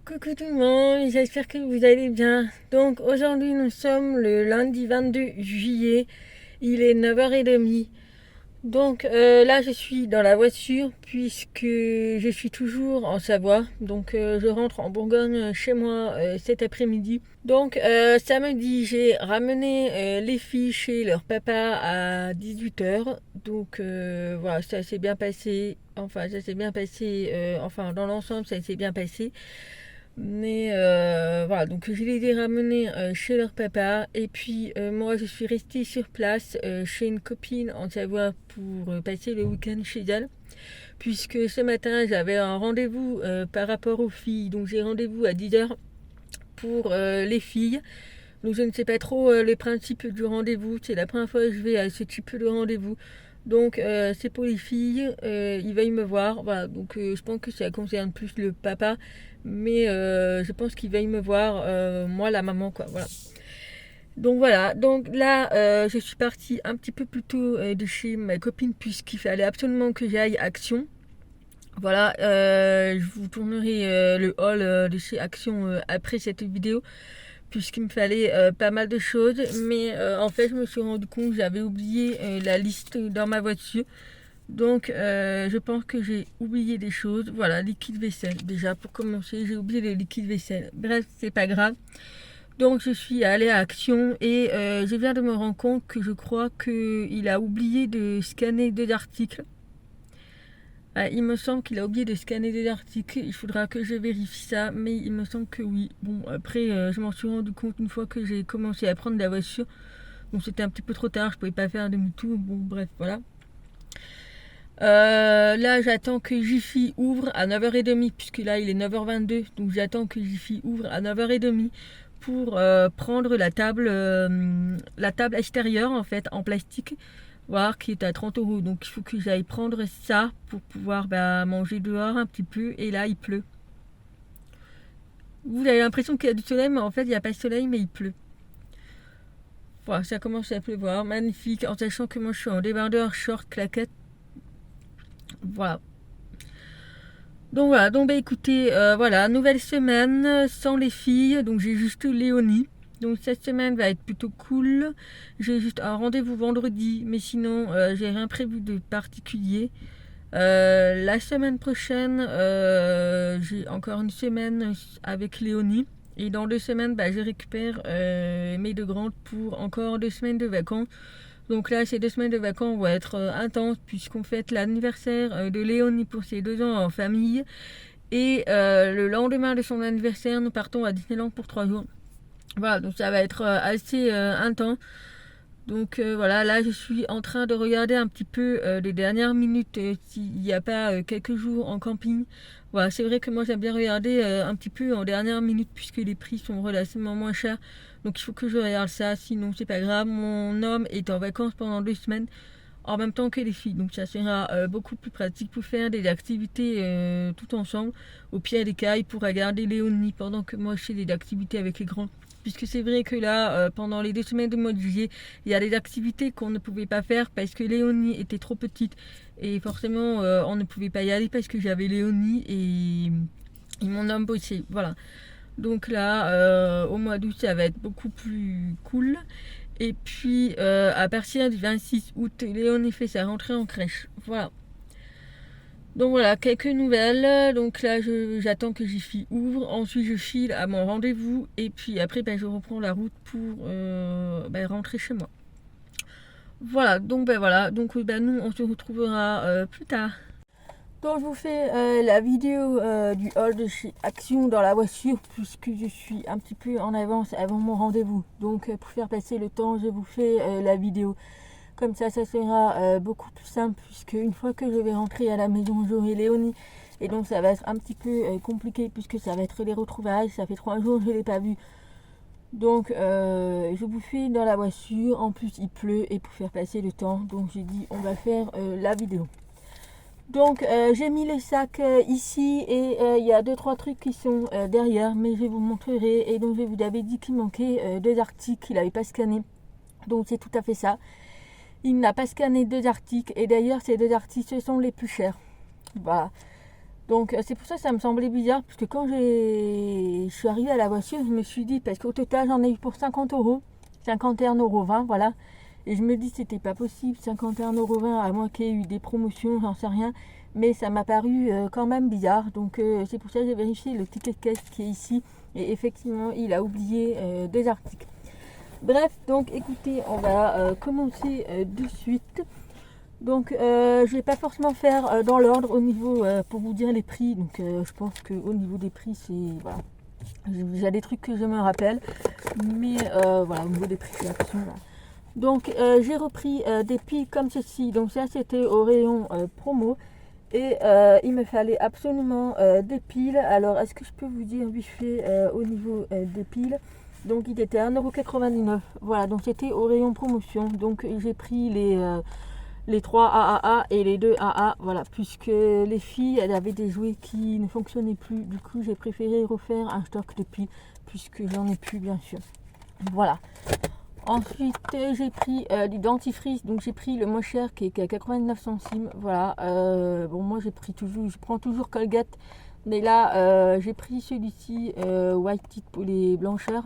Coucou tout le monde, j'espère que vous allez bien. Donc aujourd'hui nous sommes le lundi 22 juillet, il est 9h30. Donc là je suis dans la voiture puisque je suis toujours en Savoie. Donc je rentre en Bourgogne chez moi cet après-midi. Donc samedi j'ai ramené les filles chez leur papa à 18h. Donc voilà, ça s'est bien passé. Enfin ça s'est bien passé. Enfin dans l'ensemble ça s'est bien passé. Mais voilà, donc je les ai ramenés chez leur papa. Et puis moi, je suis restée sur place chez une copine en Savoie pour passer le week-end chez elle. Puisque ce matin, j'avais un rendez-vous par rapport aux filles. Donc j'ai rendez-vous à 10h pour les filles. Donc je ne sais pas trop les principes du rendez-vous. C'est la première fois que je vais à ce type de rendez-vous. Donc c'est pour les filles, ils veulent me voir. Voilà, donc je pense que ça concerne plus le papa. Mais je pense qu'ils veulent me voir, moi la maman quoi. Voilà. Donc voilà, donc là je suis partie un petit peu plus tôt de chez ma copine puisqu'il fallait absolument que j'aille à Action. Voilà, je vous tournerai le haul de chez Action après cette vidéo puisqu'il me fallait pas mal de choses, mais en fait je me suis rendu compte que j'avais oublié la liste dans ma voiture. Donc je pense que j'ai oublié des choses. Voilà, liquide vaisselle. Déjà pour commencer, j'ai oublié le liquide vaisselle. Bref, c'est pas grave. Donc je suis allée à Action et je viens de me rendre compte que je crois qu'il a oublié de scanner deux articles. Il me semble qu'il a oublié de scanner des articles. Il faudra que je vérifie ça, mais il me semble que oui. Bon, après, je m'en suis rendu compte une fois que j'ai commencé à prendre la voiture. Bon, c'était un petit peu trop tard, je pouvais pas faire demi-tour. Bon, bref, voilà. Là, j'attends que Jiffy ouvre à 9h30, puisque là, il est 9h22. Donc, j'attends que Jiffy ouvre à 9h30 pour prendre la table extérieure, en fait, en plastique, voir qui est à 30 €. Donc, il faut que j'aille prendre ça pour pouvoir manger dehors un petit peu. Et là, il pleut. Vous avez l'impression qu'il y a du soleil, mais en fait, il n'y a pas de soleil, mais il pleut. Voilà, ça commence à pleuvoir. Magnifique, en sachant que moi, je suis en débardeur, short, claquette. Voilà. Donc voilà, donc écoutez, voilà, nouvelle semaine sans les filles, donc j'ai juste Léonie. Donc cette semaine va être plutôt cool. J'ai juste un rendez-vous vendredi, mais sinon j'ai rien prévu de particulier. La semaine prochaine, j'ai encore une semaine avec Léonie. Et dans 2 semaines, je récupère mes deux grandes pour encore 2 semaines de vacances. Donc là, ces 2 semaines de vacances vont être intenses puisqu'on fête l'anniversaire de Léonie pour ses 2 ans en famille. Et le lendemain de son anniversaire, nous partons à Disneyland pour 3 jours. Voilà, donc ça va être assez intense. Donc voilà, là je suis en train de regarder un petit peu les dernières minutes s'il n'y a pas quelques jours en camping. Voilà, c'est vrai que moi j'aime bien regarder un petit peu en dernière minute puisque les prix sont relativement moins chers. Donc il faut que je regarde ça, sinon c'est pas grave. Mon homme est en vacances pendant 2 semaines en même temps que les filles. Donc ça sera beaucoup plus pratique pour faire des activités tout ensemble. Au pire des cas, il pourra garder Léonie pendant que moi je fais des activités avec les grands. Puisque c'est vrai que là, pendant les 2 semaines du mois de juillet, il y a des activités qu'on ne pouvait pas faire parce que Léonie était trop petite. Et forcément, on ne pouvait pas y aller parce que j'avais Léonie et mon homme bossait. Voilà. Donc là, au mois d'août, ça va être beaucoup plus cool. Et puis, à partir du 26 août, Léonie fait sa rentrée en crèche. Voilà. Donc voilà, quelques nouvelles. Donc là, j'attends que Jiffy ouvre. Ensuite, je file à mon rendez-vous. Et puis après, je reprends la route pour rentrer chez moi. Voilà, donc voilà. Donc nous, on se retrouvera plus tard. Donc je vous fais la vidéo du hall de chez Action dans la voiture puisque je suis un petit peu en avance avant mon rendez-vous. Donc pour faire passer le temps, je vous fais la vidéo. Comme ça sera beaucoup plus simple puisque une fois que je vais rentrer à la maison, j'aurai Léonie. Et donc ça va être un petit peu compliqué puisque ça va être les retrouvailles. Ça fait 3 jours que je ne l'ai pas vu. Donc je vous fais dans la voiture. En plus il pleut et pour faire passer le temps, donc j'ai dit on va faire la vidéo. Donc j'ai mis les sacs ici et il y a 2-3 trucs qui sont derrière, mais je vous montrerai. Et donc je vous avais dit qu'il manquait 2 articles qu'il n'avait pas scanné. Donc c'est tout à fait ça. Il n'a pas scanné 2 articles et d'ailleurs ces 2 articles ce sont les plus chers. Voilà. Donc c'est pour ça que ça me semblait bizarre, parce que quand je suis arrivée à la voiture, je me suis dit, parce qu'au total j'en ai eu pour 50 euros, 51,20 €, voilà. Et je me dis c'était pas possible, 51,20 € à moins qu'il y ait eu des promotions, j'en sais rien. Mais ça m'a paru quand même bizarre, donc c'est pour ça que j'ai vérifié le ticket de caisse qui est ici. Et effectivement, il a oublié des articles. Bref, donc écoutez, on va commencer de suite. Donc je vais pas forcément faire dans l'ordre au niveau pour vous dire les prix. Donc je pense qu'au niveau des prix, c'est voilà. J'ai des trucs que je me rappelle, mais voilà, au niveau des prix, attention là. Donc j'ai repris des piles comme ceci. Donc ça c'était au rayon promo. Et il me fallait absolument des piles. Alors est-ce que je peux vous dire vite fait au niveau des piles. Donc il était à 1,99 €. Voilà, donc c'était au rayon promotion. Donc j'ai pris les 3 AAA et les 2 AA. Voilà, puisque les filles, elles avaient des jouets qui ne fonctionnaient plus. Du coup, j'ai préféré refaire un stock de piles, puisque j'en ai plus, bien sûr. Voilà. Ensuite, j'ai pris du dentifrice. Donc j'ai pris le moins cher qui est à 89 centimes. Voilà. Bon, moi je prends toujours Colgate. Mais là, j'ai pris celui-ci White Teeth pour les blancheurs.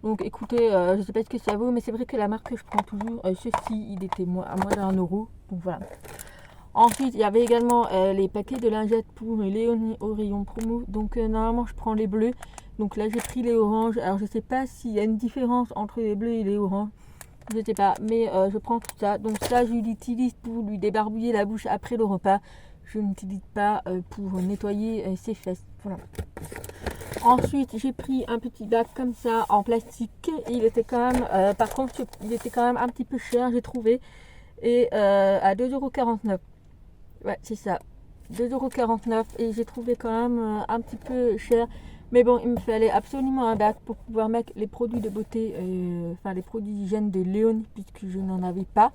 Donc écoutez, je ne sais pas ce que ça vaut, mais c'est vrai que la marque que je prends toujours, ceci, il était à moins d'1 €. Donc voilà. Ensuite, il y avait également les paquets de lingettes pour Léonie au rayon promo. Donc normalement, je prends les bleus. Donc là, j'ai pris les oranges. Alors je ne sais pas s'il y a une différence entre les bleus et les oranges. Je ne sais pas, mais je prends tout ça. Donc ça, je l'utilise pour lui débarbouiller la bouche après le repas. Je n'utilise pas pour nettoyer ses fesses. Voilà. Ensuite, j'ai pris un petit bac comme ça en plastique. Il était quand même, par contre, il était quand même un petit peu cher, j'ai trouvé. Et à 2,49 €. Ouais, c'est ça. 2,49 € et j'ai trouvé quand même un petit peu cher. Mais bon, il me fallait absolument un bac pour pouvoir mettre les produits de beauté, enfin les produits d'hygiène de Léonie, puisque je n'en avais pas.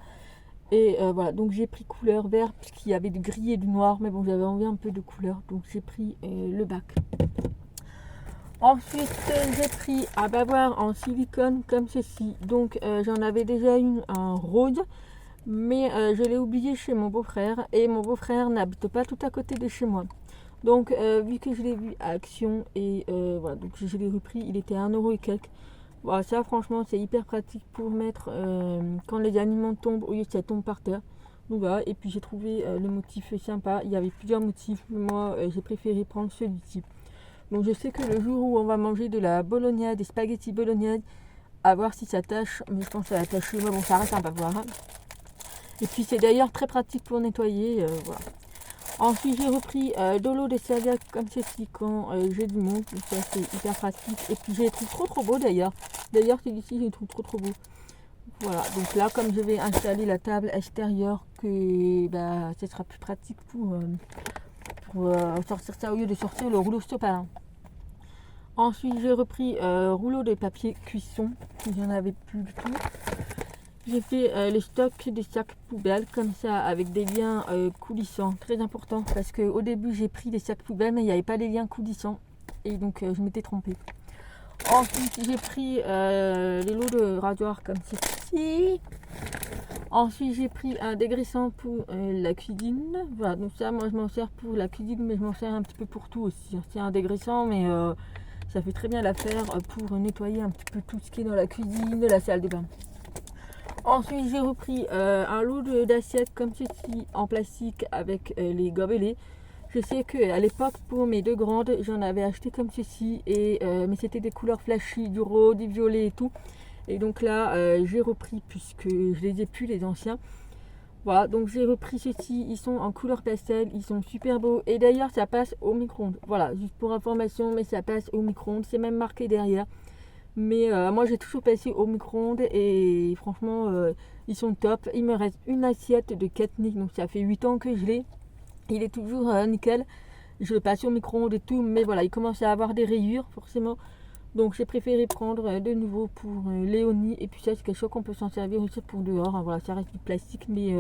Et voilà, donc j'ai pris couleur vert, puisqu'il y avait du gris et du noir. Mais bon, j'avais envie un peu de couleur, donc j'ai pris le bac. Ensuite, j'ai pris un bavoir en silicone comme ceci. Donc j'en avais déjà une en rose. Mais je l'ai oublié chez mon beau-frère et mon beau-frère n'habite pas tout à côté de chez moi. Donc vu que je l'ai vu à Action et voilà, donc je l'ai repris, il était à 1 € et quelques. Voilà, ça franchement c'est hyper pratique pour mettre quand les aliments tombent au lieu que ça tombe par terre. Donc voilà, et puis j'ai trouvé le motif sympa. Il y avait plusieurs motifs, moi j'ai préféré prendre celui-ci. Donc je sais que le jour où on va manger de la bolognaise, des spaghettis bolognaise, à voir si ça tâche, mais je pense que ça va tâcher. Mais bon, ça reste un bavoir. Hein. Et puis c'est d'ailleurs très pratique pour nettoyer. Voilà. Ensuite j'ai repris de l'eau de serviette comme ceci quand j'ai du monde. Donc ça c'est hyper pratique. Et puis je les trouve trop beaux d'ailleurs. D'ailleurs celui-ci je les trouve trop beau. Voilà, donc là comme je vais installer la table extérieure, que bah, ce sera plus pratique pour sortir ça au lieu de sortir le rouleau sopalin. Ensuite j'ai repris rouleau de papier cuisson, il n'y en avait plus du tout. J'ai fait le stock des sacs poubelles comme ça avec des liens coulissants, très important parce qu'au début j'ai pris des sacs poubelles mais il n'y avait pas les liens coulissants et donc je m'étais trompée. Ensuite j'ai pris les lots de rasoir comme ceci. Ensuite j'ai pris un dégraissant pour la cuisine. Voilà, donc ça moi je m'en sers pour la cuisine mais je m'en sers un petit peu pour tout aussi. C'est un dégraissant mais ça fait très bien l'affaire pour nettoyer un petit peu tout ce qui est dans la cuisine, la salle de bain. Ensuite j'ai repris un lot d'assiettes comme ceci en plastique avec les gobelets. Je sais qu'à l'époque pour mes deux grandes j'en avais acheté comme ceci et mais c'était des couleurs flashy, du rose, du violet et tout. Et donc là j'ai repris puisque je les ai plus les anciens. Voilà, donc j'ai repris ceci, ils sont en couleur pastel, ils sont super beaux et d'ailleurs ça passe au micro-ondes. Voilà, juste pour information, mais ça passe au micro-ondes, c'est même marqué derrière. Mais moi j'ai toujours passé au micro-ondes et franchement ils sont top. Il me reste une assiette de Katniss, donc ça fait 8 ans que je l'ai. Il est toujours nickel. Je le passe au micro-ondes et tout, mais voilà, il commence à avoir des rayures forcément. Donc j'ai préféré prendre de nouveau pour Léonie. Et puis ça c'est quelque chose qu'on peut s'en servir aussi pour dehors. Hein. Voilà, ça reste du plastique, mais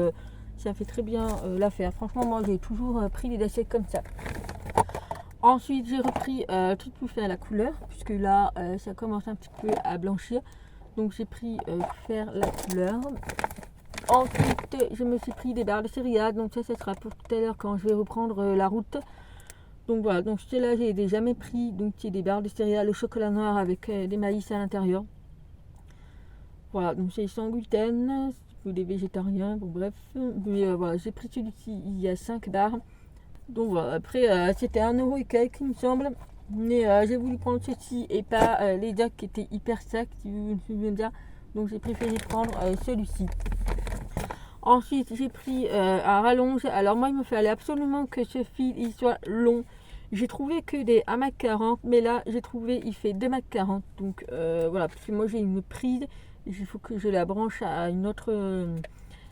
ça fait très bien l'affaire. Franchement moi j'ai toujours pris des assiettes comme ça. Ensuite j'ai repris tout pour faire la couleur, puisque là ça commence un petit peu à blanchir. Donc j'ai pris pour faire la couleur. Ensuite je me suis pris des barres de céréales, donc ça sera pour tout à l'heure quand je vais reprendre la route. Donc voilà, donc ceux-là j'ai déjà jamais pris, donc c'est des barres de céréales au chocolat noir avec des maïs à l'intérieur. Voilà, donc c'est sans gluten, pour les végétariens, bon bref. Mais voilà, j'ai pris celui-ci, il y a 5 barres. Donc voilà, après c'était 1 € et quelques il me semble. Mais j'ai voulu prendre ceci et pas les Jack qui étaient hyper secs, si vous me souvenez bien. Donc j'ai préféré prendre celui-ci. Ensuite j'ai pris un rallonge. Alors moi il me fallait absolument que ce fil il soit long. J'ai trouvé que des 1,40 m, mais là j'ai trouvé il fait 2,40 m. Donc voilà, parce que moi j'ai une prise, il faut que je la branche à une autre,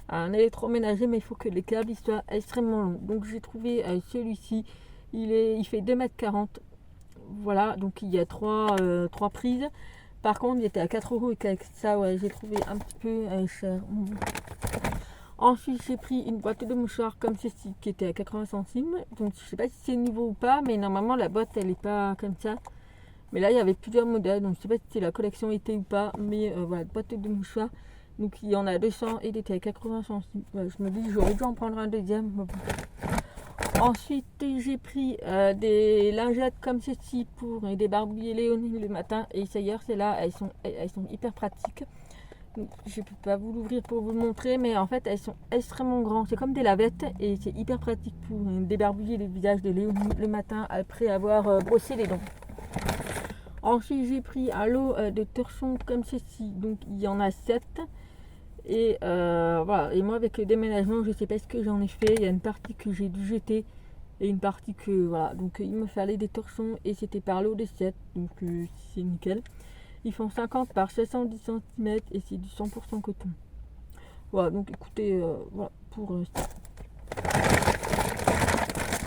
à un électroménager, mais il faut que les câbles ils soient extrêmement longs. Donc j'ai trouvé celui-ci, il fait 2,40 m. Voilà, donc il y a trois prises. Par contre il était à 4 € et quelques. Ça ouais, j'ai trouvé un petit peu cher. Ensuite, j'ai pris une boîte de mouchoirs comme ceci qui était à 80 centimes. Donc, je sais pas si c'est nouveau ou pas, mais normalement, la boîte elle est pas comme ça. Mais là, il y avait plusieurs modèles, donc je sais pas si c'est la collection été ou pas. Mais voilà, boîte de mouchoirs. Donc, il y en a 200 et il était à 80 centimes. Ouais, je me dis, j'aurais dû en prendre un deuxième. Ensuite, j'ai pris des lingettes comme ceci pour débarbouiller Léonie le matin. Et ça y est, celles-là, elles sont hyper pratiques. Je ne peux pas vous l'ouvrir pour vous le montrer, mais en fait elles sont extrêmement grandes. C'est comme des lavettes et c'est hyper pratique pour débarbouiller le visage de Léonie le matin après avoir brossé les dents. Ensuite j'ai pris un lot de torchons comme ceci, donc il y en a 7. Et voilà, et moi avec le déménagement je ne sais pas ce que j'en ai fait. Il y a une partie que j'ai dû jeter et une partie que voilà, donc il me fallait des torchons et c'était par lot de 7, donc c'est nickel. Ils font 50 par 70 cm et c'est du 100% coton. Voilà, donc écoutez, voilà pour ça.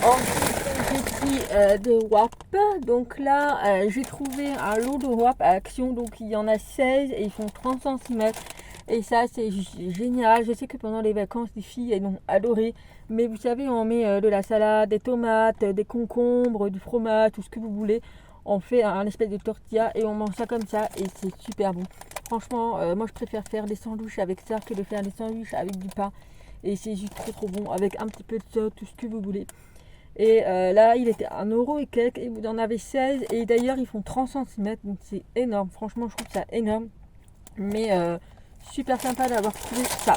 Ensuite, j'ai pris des WAP. Donc là, j'ai trouvé un lot de WAP à Action. Donc il y en a 16 et ils font 30 cm. Et ça, c'est génial. Je sais que pendant les vacances, les filles, elles ont adoré. Mais vous savez, on met de la salade, des tomates, des concombres, du fromage, tout ce que vous voulez. On fait un espèce de tortilla et on mange ça comme ça et c'est super bon. Franchement, moi je préfère faire des sandwichs avec ça que de faire des sandwichs avec du pain. Et c'est juste trop bon avec un petit peu de sauce, tout ce que vous voulez. Et là, il était à 1 € et quelques et vous en avez 16. Et d'ailleurs, ils font 30 cm, donc c'est énorme. Franchement, je trouve ça énorme. Mais super sympa d'avoir trouvé ça.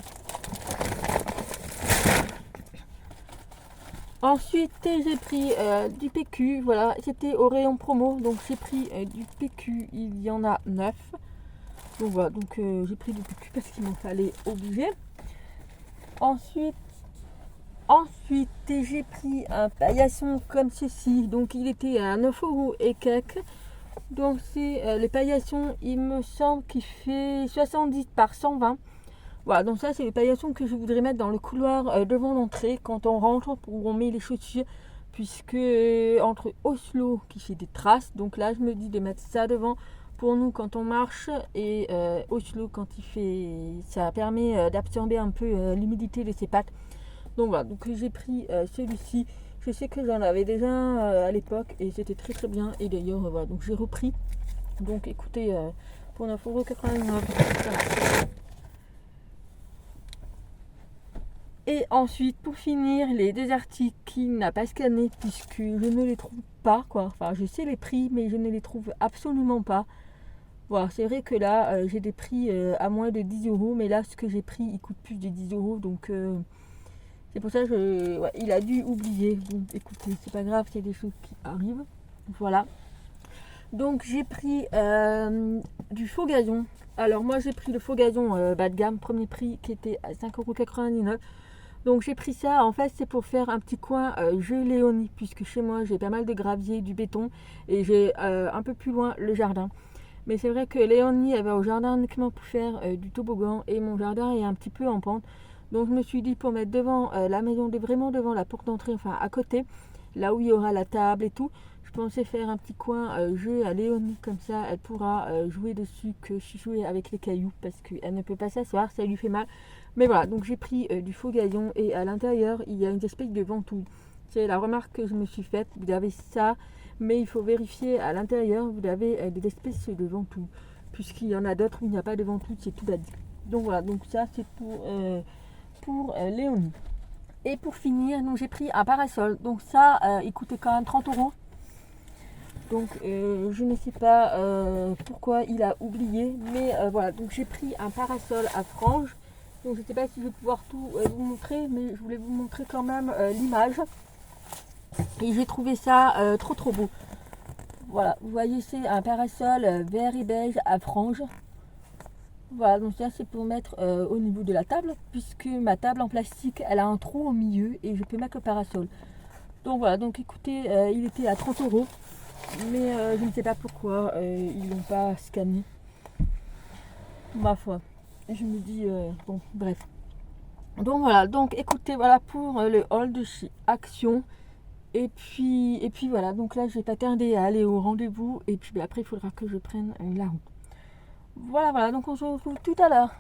Ensuite, j'ai pris du PQ, voilà, c'était au rayon promo, donc j'ai pris du PQ, il y en a 9. Donc voilà, donc j'ai pris du PQ parce qu'il m'en fallait obligé. Ensuite, j'ai pris un paillasson comme ceci, donc il était à 9 € et quelques. Donc c'est le paillasson, il me semble qu'il fait 70 par 120. Voilà, donc ça c'est les paillassons que je voudrais mettre dans le couloir devant l'entrée quand on rentre, où on met les chaussures, puisque entre Oslo qui fait des traces, donc là je me dis de mettre ça devant pour nous quand on marche, et Oslo quand il fait, ça permet d'absorber un peu l'humidité de ses pattes. Donc voilà, donc j'ai pris celui-ci. Je sais que j'en avais déjà à l'époque et c'était très très bien, et d'ailleurs voilà, donc j'ai repris. Donc écoutez, pour 9,99 €. Et ensuite, pour finir, les deux articles qui n'a pas scanné puisque je ne les trouve pas, quoi. Enfin, je sais les prix, mais je ne les trouve absolument pas. Voilà, c'est vrai que là, j'ai des prix à moins de 10 €, mais là, ce que j'ai pris, il coûte plus de 10 €. Donc, c'est pour ça que ouais, il a dû oublier. Bon, écoutez, c'est pas grave, c'est des choses qui arrivent. Voilà. Donc, j'ai pris du faux gazon. Alors, moi, j'ai pris le faux gazon bas de gamme, premier prix, qui était à 5,99 €. Donc j'ai pris ça, en fait c'est pour faire un petit coin jeu Léonie, puisque chez moi j'ai pas mal de gravier, du béton, et j'ai un peu plus loin le jardin. Mais c'est vrai que Léonie elle va au jardin uniquement pour faire du toboggan, et mon jardin est un petit peu en pente. Donc je me suis dit pour mettre devant la maison, vraiment devant la porte d'entrée, enfin à côté, là où il y aura la table et tout, je pensais faire un petit coin jeu à Léonie, comme ça elle pourra jouer dessus, que je jouer avec les cailloux, parce qu'elle ne peut pas s'asseoir, ça lui fait mal. Mais voilà, donc j'ai pris du faux gazon, et à l'intérieur il y a une espèce de ventouse. C'est la remarque que je me suis faite, vous avez ça, mais il faut vérifier à l'intérieur, vous avez des espèces de ventouses, puisqu'il y en a d'autres où il n'y a pas de ventouse, c'est tout basique. Donc voilà, donc ça c'est pour Léonie. Et pour finir, donc j'ai pris un parasol. Donc ça, il coûtait quand même 30 €. Donc je ne sais pas pourquoi il a oublié. Mais voilà, donc j'ai pris un parasol à franges. Donc je ne sais pas si je vais pouvoir tout vous montrer, mais je voulais vous montrer quand même l'image. Et j'ai trouvé ça trop beau. Voilà, vous voyez, c'est un parasol vert et beige à franges. Voilà, donc ça c'est pour mettre au niveau de la table, puisque ma table en plastique, elle a un trou au milieu et je peux mettre le parasol. Donc voilà, donc écoutez, il était à 30 €, mais je ne sais pas pourquoi ils l'ont pas scanné. Ma foi, je me dis, bon, bref. Donc voilà, donc écoutez, voilà pour le haul de chez Action. Et puis voilà, donc là je vais pas tarder à aller au rendez-vous et puis après il faudra que je prenne la route. Voilà, donc on se retrouve tout à l'heure.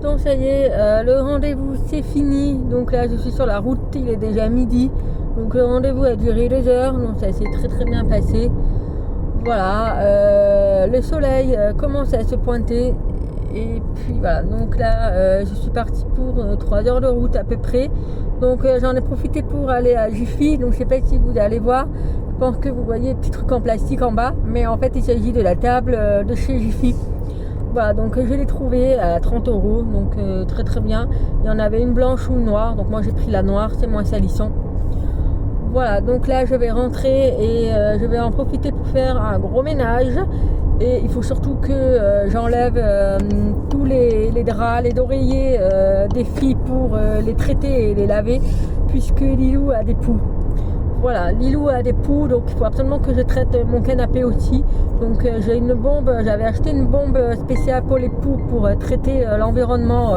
Donc ça y est, le rendez-vous c'est fini. Donc là je suis sur la route, il est déjà midi. Donc le rendez-vous a duré 2 heures, donc ça s'est très bien passé. Voilà, le soleil commence à se pointer. Et puis voilà, donc là je suis partie pour 3 heures de route à peu près. Donc j'en ai profité pour aller à Jiffy. Donc je sais pas si vous allez voir. Je pense que vous voyez le petit truc en plastique en bas. Mais en fait il s'agit de la table de chez Jiffy. Voilà, donc je l'ai trouvé à 30 €. Donc très bien. Il y en avait une blanche ou une noire. Donc moi j'ai pris la noire, c'est moins salissant. Voilà, donc là je vais rentrer et je vais en profiter pour faire un gros ménage. Et il faut surtout que j'enlève tous les draps, les oreillers des filles pour les traiter et les laver, puisque Lilou a des poux. Voilà, Lilou a des poux, donc il faut absolument que je traite mon canapé aussi. Donc j'ai une bombe, j'avais acheté une bombe spéciale pour les poux pour traiter l'environnement,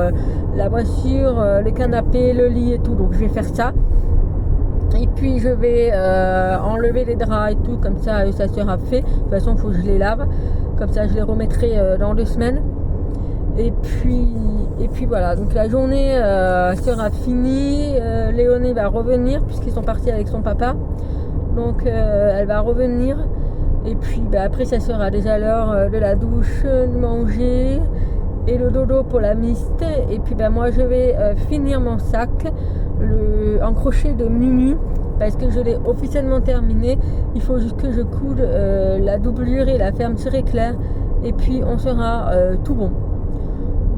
la voiture, le canapé, le lit et tout. Donc je vais faire ça. Et puis je vais enlever les draps et tout, comme ça ça sera fait. De toute façon il faut que je les lave, comme ça je les remettrai dans 2 semaines. Et puis voilà, donc la journée sera finie. Léonie va revenir puisqu'ils sont partis avec son papa. Donc elle va revenir. Et puis après ça sera déjà l'heure de la douche, de manger et le dodo pour la miste. Et puis moi je vais finir mon sac en crochet de Mumu parce que je l'ai officiellement terminé. Il faut juste que je coude la doublure et la fermeture éclair et puis on sera tout bon.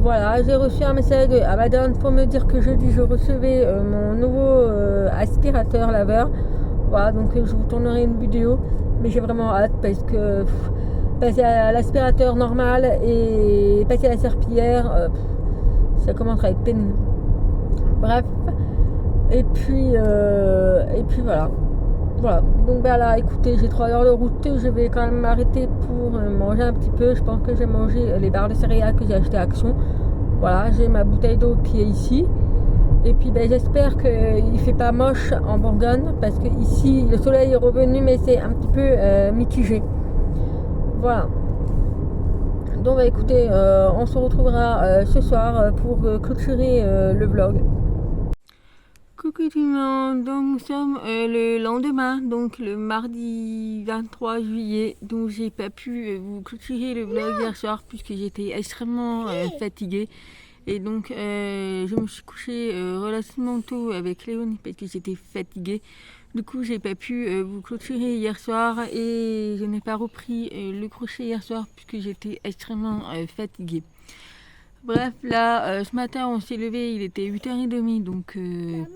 Voilà, j'ai reçu un message de Amazon pour me dire que jeudi je recevais mon nouveau aspirateur laveur. Voilà, donc je vous tournerai une vidéo, mais j'ai vraiment hâte parce que passer à l'aspirateur normal et passer à la serpillière, ça commence à être pénible. Bref, et puis voilà. Voilà, donc là écoutez, j'ai 3 heures de route, je vais quand même m'arrêter pour manger un petit peu. Je pense que je vais manger les barres de céréales que j'ai achetées à Action. Voilà, j'ai ma bouteille d'eau qui est ici. Et puis j'espère qu'il ne fait pas moche en Bourgogne, parce que ici le soleil est revenu mais c'est un petit peu mitigé. Voilà. Donc écoutez, on se retrouvera ce soir pour clôturer le vlog. Coucou tout le monde, donc nous sommes le lendemain, donc le mardi 23 juillet, donc j'ai pas pu vous clôturer le vlog hier soir puisque j'étais extrêmement fatiguée. Et donc je me suis couchée relativement tôt avec Léonie parce que j'étais fatiguée. Du coup j'ai pas pu vous clôturer hier soir et je n'ai pas repris le crochet hier soir puisque j'étais extrêmement fatiguée. Bref, là, ce matin, on s'est levé, il était 8h30, donc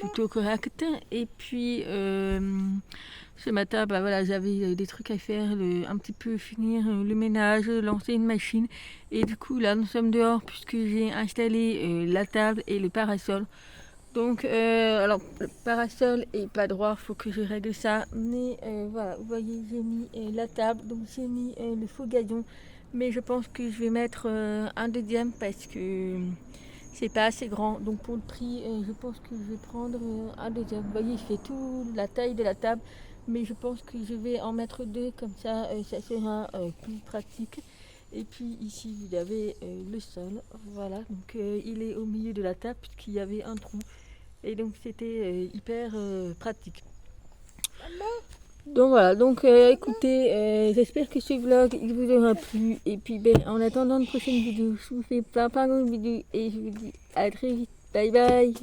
plutôt correct. Et puis, ce matin, voilà, j'avais des trucs à faire, un petit peu finir le ménage, lancer une machine. Et du coup, là, nous sommes dehors puisque j'ai installé la table et le parasol. Donc, alors, le parasol est pas droit, faut que je règle ça. Mais voilà, vous voyez, j'ai mis la table, donc j'ai mis le faux gazon. Mais je pense que je vais mettre un deuxième parce que c'est pas assez grand. Donc pour le prix, je pense que je vais prendre un deuxième. Vous voyez, il fait tout la taille de la table. Mais je pense que je vais en mettre 2, comme ça, ça sera plus pratique. Et puis ici, vous avez le sol. Voilà, donc il est au milieu de la table puisqu'il y avait un trou. Et donc c'était hyper pratique. Donc voilà, donc écoutez, j'espère que ce vlog il vous aura plu. Et puis en attendant une prochaine vidéo, je vous fais plein de vidéos et je vous dis à très vite. Bye bye.